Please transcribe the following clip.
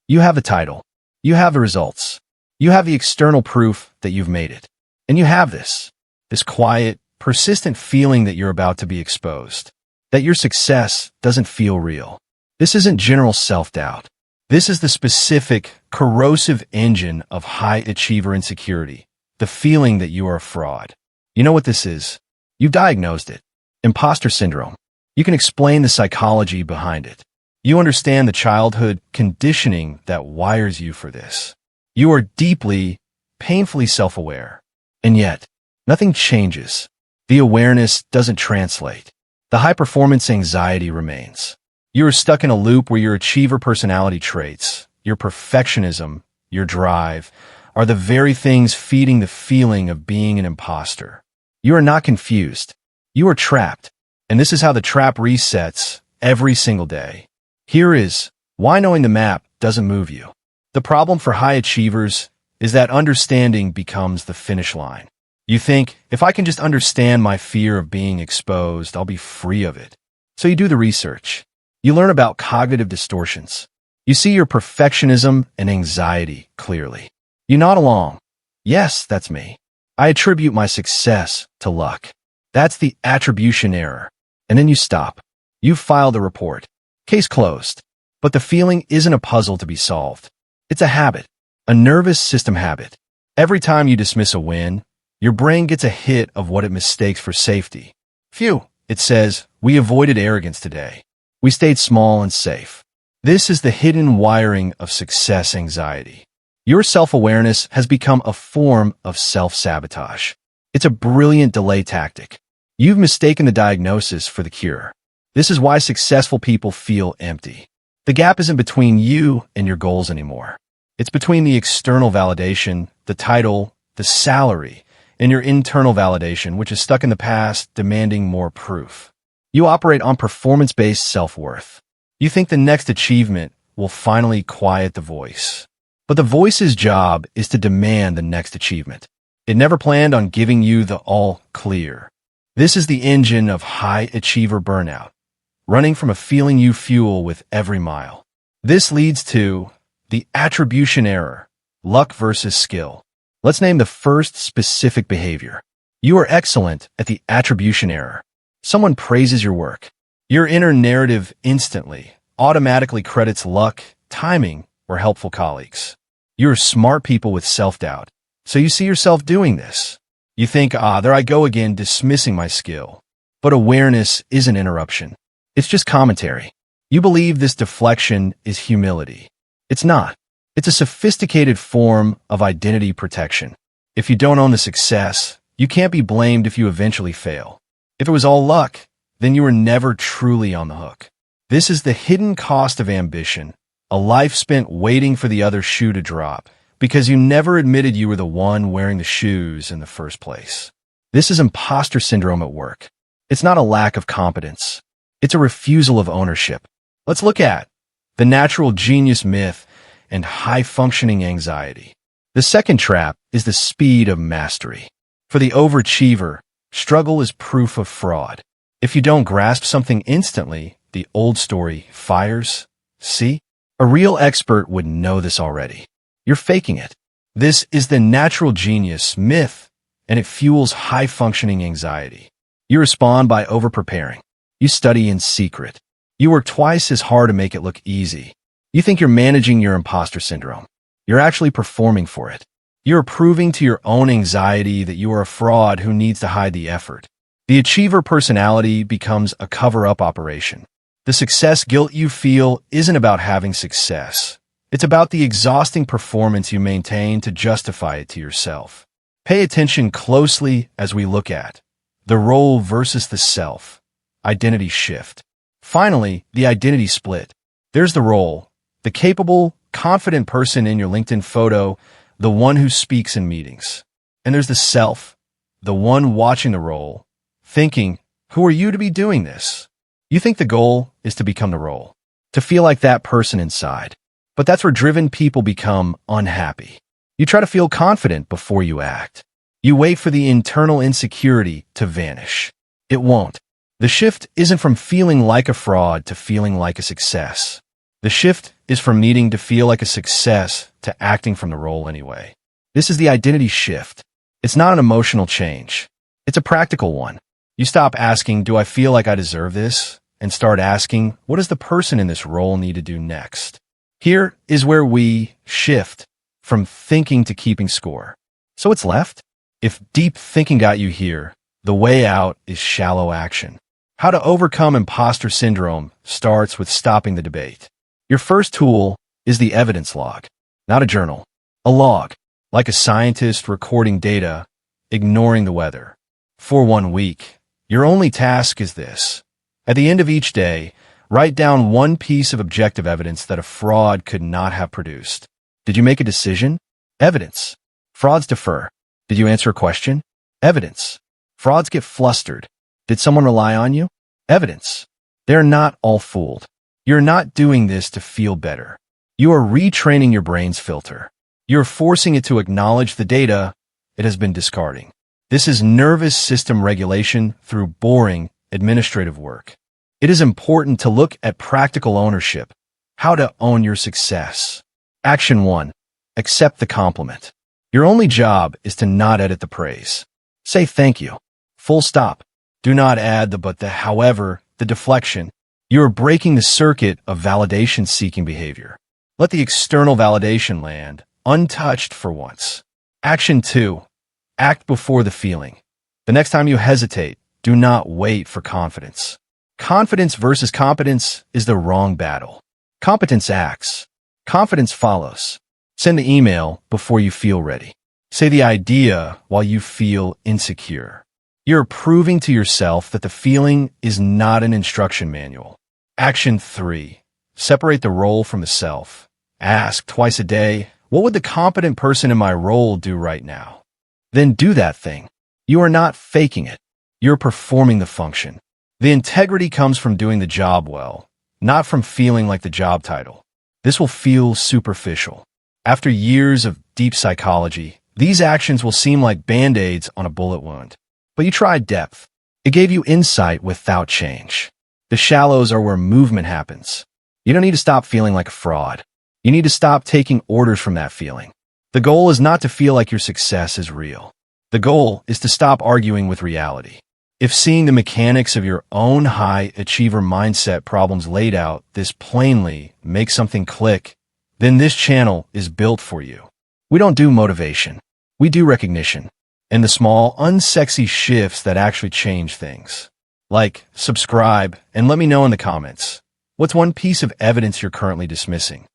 You have the title. You have the results. You have the external proof that you've made it. And you have this quiet, persistent feeling that you're about to be exposed, that your success doesn't feel real. This isn't general self-doubt. This is the specific, corrosive engine of high achiever insecurity, the feeling that you are a fraud. You know what this is? You've diagnosed it. Imposter syndrome. You can explain the psychology behind it. You understand the childhood conditioning that wires you for this. You are deeply, painfully self-aware. And yet, nothing changes. The awareness doesn't translate. The high-performance anxiety remains. You are stuck in a loop where your achiever personality traits, your perfectionism, your drive, are the very things feeding the feeling of being an imposter. You are not confused. You are trapped. And this is how the trap resets every single day. Here is why knowing the map doesn't move you. The problem for high achievers is that understanding becomes the finish line. You think, if I can just understand my fear of being exposed, I'll be free of it. So you do the research. You learn about cognitive distortions. You see your perfectionism and anxiety clearly. You nod along. Yes, that's me. I attribute my success to luck. That's the attribution error. And then you stop. You've filed a report. Case closed. But the feeling isn't a puzzle to be solved. It's a habit, a nervous system habit. Every time you dismiss a win, your brain gets a hit of what it mistakes for safety. Phew, it says, we avoided arrogance today. We stayed small and safe. This is the hidden wiring of success anxiety. Your self-awareness has become a form of self-sabotage. It's a brilliant delay tactic. You've mistaken the diagnosis for the cure. This is why successful people feel empty. The gap isn't between you and your goals anymore. It's between the external validation, the title, the salary, and your internal validation, which is stuck in the past, demanding more proof. You operate on performance-based self-worth. You think the next achievement will finally quiet the voice. But the voice's job is to demand the next achievement. It never planned on giving you the all clear. This is the engine of high achiever burnout, running from a feeling you fuel with every mile. This leads to the attribution error, luck versus skill. Let's name the first specific behavior. You are excellent at the attribution error. Someone praises your work. Your inner narrative instantly, automatically credits luck, timing, or helpful colleagues. You're smart people with self-doubt, so you see yourself doing this. You think, there I go again, dismissing my skill. But awareness isn't interruption. It's just commentary. You believe this deflection is humility. It's not. It's a sophisticated form of identity protection. If you don't own the success, you can't be blamed if you eventually fail. If it was all luck, then you were never truly on the hook. This is the hidden cost of ambition, a life spent waiting for the other shoe to drop, because you never admitted you were the one wearing the shoes in the first place. This is imposter syndrome at work. It's not a lack of competence. It's a refusal of ownership. Let's look at the natural genius myth and high-functioning anxiety. The second trap is the speed of mastery. For the overachiever, struggle is proof of fraud. If you don't grasp something instantly, the old story fires. See? A real expert would know this already. You're faking it. This is the natural genius myth, and it fuels high-functioning anxiety. You respond by over-preparing. You study in secret. You work twice as hard to make it look easy. You think you're managing your imposter syndrome. You're actually performing for it. You're proving to your own anxiety that you are a fraud who needs to hide the effort. The achiever personality becomes a cover-up operation. The success guilt you feel isn't about having success. It's about the exhausting performance you maintain to justify it to yourself. Pay attention closely as we look at the role versus the self, identity shift. Finally, the identity split. There's the role, the capable, confident person in your LinkedIn photo, the one who speaks in meetings. And there's the self, the one watching the role, thinking, who are you to be doing this? You think the goal is to become the role, to feel like that person inside. But that's where driven people become unhappy. You try to feel confident before you act. You wait for the internal insecurity to vanish. It won't. The shift isn't from feeling like a fraud to feeling like a success. The shift is from needing to feel like a success to acting from the role anyway. This is the identity shift. It's not an emotional change. It's a practical one. You stop asking, do I feel like I deserve this? And start asking, what does the person in this role need to do next? Here is where we shift from thinking to keeping score. So what's left? If deep thinking got you here, the way out is shallow action. How to overcome imposter syndrome starts with stopping the debate. Your first tool is the evidence log, not a journal, a log, like a scientist recording data, ignoring the weather. For 1 week, your only task is this. At the end of each day, write down one piece of objective evidence that a fraud could not have produced. Did you make a decision? Evidence. Frauds defer. Did you answer a question? Evidence. Frauds get flustered. Did someone rely on you? Evidence. They're not all fooled. You're not doing this to feel better. You are retraining your brain's filter. You're forcing it to acknowledge the data it has been discarding. This is nervous system regulation through boring administrative work. It is important to look at practical ownership, how to own your success. Action 1. Accept the compliment. Your only job is to not edit the praise. Say thank you. Full stop. Do not add the but, the however, the deflection. You are breaking the circuit of validation-seeking behavior. Let the external validation land, untouched for once. Action 2. Act before the feeling. The next time you hesitate, do not wait for confidence. Confidence versus competence is the wrong battle. Competence acts. Confidence follows. Send the email before you feel ready. Say the idea while you feel insecure. You're proving to yourself that the feeling is not an instruction manual. Action 3. Separate the role from the self. Ask twice a day, what would the competent person in my role do right now? Then do that thing. You are not faking it. You're performing the function. The integrity comes from doing the job well, not from feeling like the job title. This will feel superficial. After years of deep psychology, these actions will seem like band-aids on a bullet wound. But you tried depth. It gave you insight without change. The shallows are where movement happens. You don't need to stop feeling like a fraud. You need to stop taking orders from that feeling. The goal is not to feel like your success is real. The goal is to stop arguing with reality. If seeing the mechanics of your own high achiever mindset problems laid out this plainly makes something click, then this channel is built for you. We don't do motivation. We do recognition. And the small, unsexy shifts that actually change things. Like, subscribe, and let me know in the comments. What's one piece of evidence you're currently dismissing?